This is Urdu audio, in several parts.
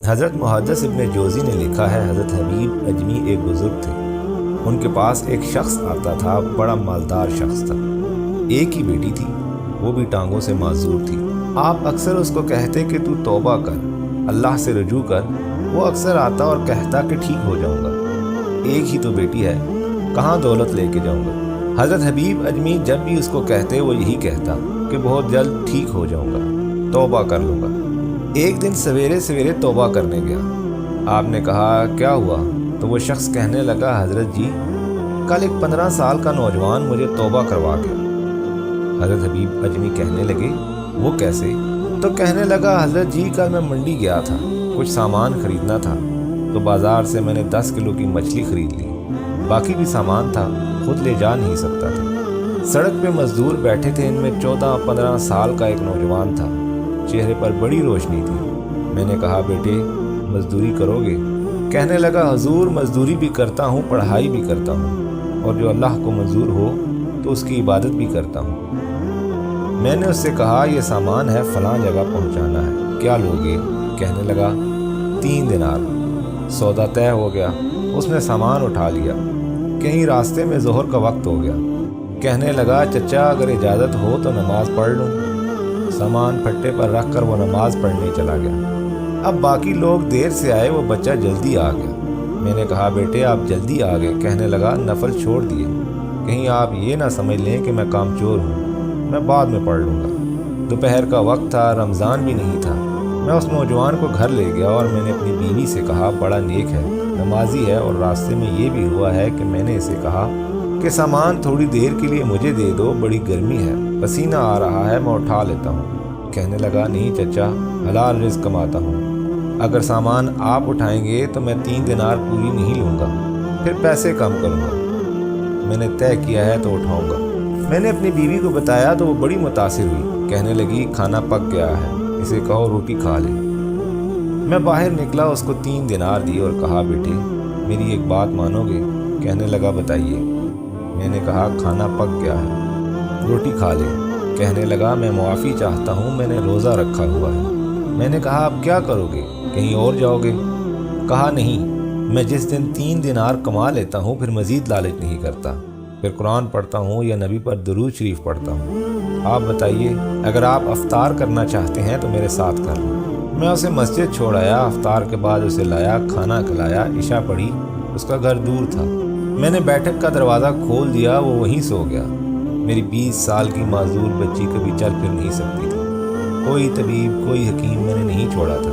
حضرت محدث ابن جوزی نے لکھا ہے، حضرت حبیب اجمی ایک بزرگ تھے۔ ان کے پاس ایک شخص آتا تھا، بڑا مالدار شخص تھا۔ ایک ہی بیٹی تھی، وہ بھی ٹانگوں سے معذور تھی۔ آپ اکثر اس کو کہتے کہ تو توبہ کر، اللہ سے رجوع کر۔ وہ اکثر آتا اور کہتا کہ ٹھیک ہو جاؤں گا، ایک ہی تو بیٹی ہے، کہاں دولت لے کے جاؤں گا۔ حضرت حبیب اجمی جب بھی اس کو کہتے وہ یہی کہتا کہ بہت جلد ٹھیک ہو جاؤں گا، توبہ کر لوں گا۔ ایک دن سویرے سویرے توبہ کرنے گیا۔ آپ نے کہا کیا ہوا؟ تو وہ شخص کہنے لگا، حضرت جی کل ایک 15 سال کا نوجوان مجھے توبہ کروا گیا۔ حضرت حبیب اجمی کہنے لگے وہ کیسے؟ تو کہنے لگا، حضرت جی کل میں منڈی گیا تھا، کچھ سامان خریدنا تھا، تو بازار سے میں نے 10 کلو کی مچھلی خرید لی، باقی بھی سامان تھا، خود لے جا نہیں سکتا تھا۔ سڑک پہ مزدور بیٹھے تھے، ان میں 14-15 سال کا ایک نوجوان تھا، چہرے پر بڑی روشنی تھی۔ میں نے کہا بیٹے مزدوری کرو گے؟ کہنے لگا، حضور مزدوری بھی کرتا ہوں، پڑھائی بھی کرتا ہوں، اور جو اللہ کو منظور ہو تو اس کی عبادت بھی کرتا ہوں۔ میں نے اس سے کہا یہ سامان ہے، فلاں جگہ پہنچانا ہے، کیا لوگے؟ کہنے لگا 3 دینار۔ سودا طے ہو گیا، اس نے سامان اٹھا لیا۔ کہیں راستے میں ظہر کا وقت ہو گیا، کہنے لگا چچا اگر اجازت ہو تو نماز پڑھ لوں۔ سامان پھٹے پر رکھ کر وہ نماز پڑھنے چلا گیا۔ اب باقی لوگ دیر سے آئے، وہ بچہ جلدی آ گیا۔ میں نے کہا بیٹے آپ جلدی آ گئے؟ کہنے لگا نفل چھوڑ دیے، کہیں آپ یہ نہ سمجھ لیں کہ میں کام چور ہوں، میں بعد میں پڑھ لوں گا۔ دوپہر کا وقت تھا، رمضان بھی نہیں تھا۔ میں اس نوجوان کو گھر لے گیا اور میں نے اپنی بیوی سے کہا بڑا نیک ہے، نمازی ہے، اور راستے میں یہ بھی ہوا ہے کہ میں نے اسے کہا کہ سامان تھوڑی دیر کے لیے مجھے دے دو، بڑی گرمی ہے، پسینہ آ رہا ہے، میں اٹھا لیتا ہوں۔ کہنے لگا نہیں چچا، حلال رزق کماتا ہوں، اگر سامان آپ اٹھائیں گے تو میں 3 دینار پوری نہیں لوں گا، پھر پیسے کم کروں گا۔ میں نے طے کیا ہے تو اٹھاؤں گا۔ میں نے اپنی بیوی کو بتایا تو وہ بڑی متاثر ہوئی، کہنے لگی کھانا پک گیا ہے، اسے کہو روٹی کھا لے۔ میں باہر نکلا، اس کو 3 دینار دی اور کہا بیٹے میری ایک بات مانو گے؟ کہنے لگا بتائیے۔ میں نے کہا کھانا پک گیا ہے، روٹی کھا لے۔ کہنے لگا میں معافی چاہتا ہوں، میں نے روزہ رکھا ہوا ہے۔ میں نے کہا اب کیا کرو گے؟ کہیں اور جاؤ گے؟ کہا نہیں، میں جس دن 3 دینار کما لیتا ہوں پھر مزید لالچ نہیں کرتا، پھر قرآن پڑھتا ہوں یا نبی پر درود شریف پڑھتا ہوں۔ آپ بتائیے، اگر آپ افطار کرنا چاہتے ہیں تو میرے ساتھ کر لیں۔ میں اسے مسجد چھوڑ آیا، افطار کے بعد اسے لایا، کھانا کھلایا، عشاء پڑھی۔ اس کا گھر دور تھا، میں نے بیٹھک کا دروازہ کھول دیا، وہ وہیں سو گیا۔ میری 20 سال کی معذور بچی کبھی چل پھر نہیں سکتی تھی، کوئی طبیب کوئی حکیم میں نے نہیں چھوڑا تھا،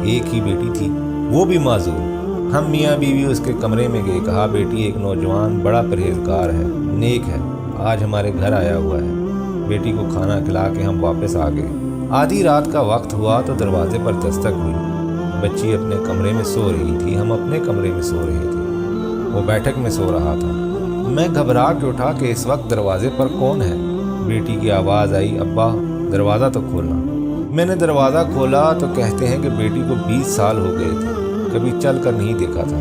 ایک ہی بیٹی تھی، وہ بھی معذور۔ ہم میاں بیوی اس کے کمرے میں گئے، کہا بیٹی ایک نوجوان بڑا پرہیزگار ہے، نیک ہے، آج ہمارے گھر آیا ہوا ہے۔ بیٹی کو کھانا کھلا کے ہم واپس آ گئے۔ آدھی رات کا وقت ہوا تو دروازے پر دستک ہوئی۔ بچی اپنے کمرے میں سو رہی تھی، ہم اپنے کمرے میں سو رہے تھے، وہ بیٹھک میں سو رہا تھا۔ میں گھبرا کے اٹھا کہ اس وقت دروازے پر کون ہے؟ بیٹی کی آواز آئی، ابا دروازہ تو کھولنا۔ میں نے دروازہ کھولا تو کہتے ہیں کہ بیٹی کو 20 سال ہو گئے تھے، کبھی چل کر نہیں دیکھا تھا،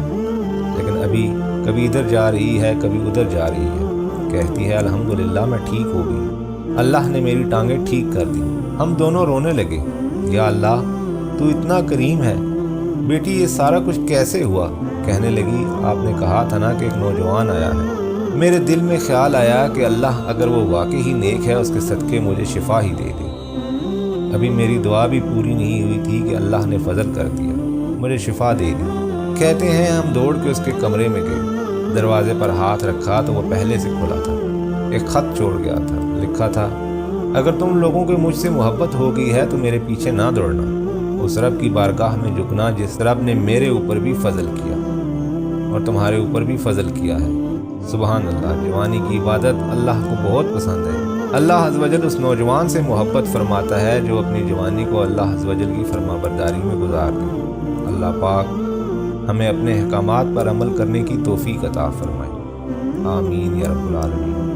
لیکن ابھی کبھی ادھر جا رہی ہے کبھی ادھر جا رہی ہے، کہتی ہے الحمدللہ میں ٹھیک ہو گئی، اللہ نے میری ٹانگیں ٹھیک کر دی۔ ہم دونوں رونے لگے، یا اللہ تو اتنا کریم ہے، بیٹی یہ سارا کچھ کیسے ہوا؟ کہنے لگی آپ نے کہا تھا نا کہ ایک نوجوان آیا ہے، میرے دل میں خیال آیا کہ اللہ اگر وہ واقعی ہی نیک ہے اس کے صدقے مجھے شفا ہی دے دے۔ ابھی میری دعا بھی پوری نہیں ہوئی تھی کہ اللہ نے فضل کر دیا، مجھے شفا دے دی۔ کہتے ہیں ہم دوڑ کے اس کے کمرے میں گئے، دروازے پر ہاتھ رکھا تو وہ پہلے سے کھلا تھا، ایک خط چھوڑ گیا تھا، لکھا تھا اگر تم لوگوں کو مجھ سے محبت ہو گئی ہے تو میرے پیچھے نہ دوڑنا، اس رب کی بارگاہ میں جھکنا جس رب نے میرے اوپر بھی فضل کیا اور تمہارے اوپر بھی فضل کیا ہے۔ سبحان اللہ، جوانی کی عبادت اللہ کو بہت پسند ہے۔ اللہ عز و جل اس نوجوان سے محبت فرماتا ہے جو اپنی جوانی کو اللہ عز و جل کی فرما برداری میں گزار دے۔ اللہ پاک ہمیں اپنے احکامات پر عمل کرنے کی توفیق عطا فرمائے، آمین یا رب العالمین۔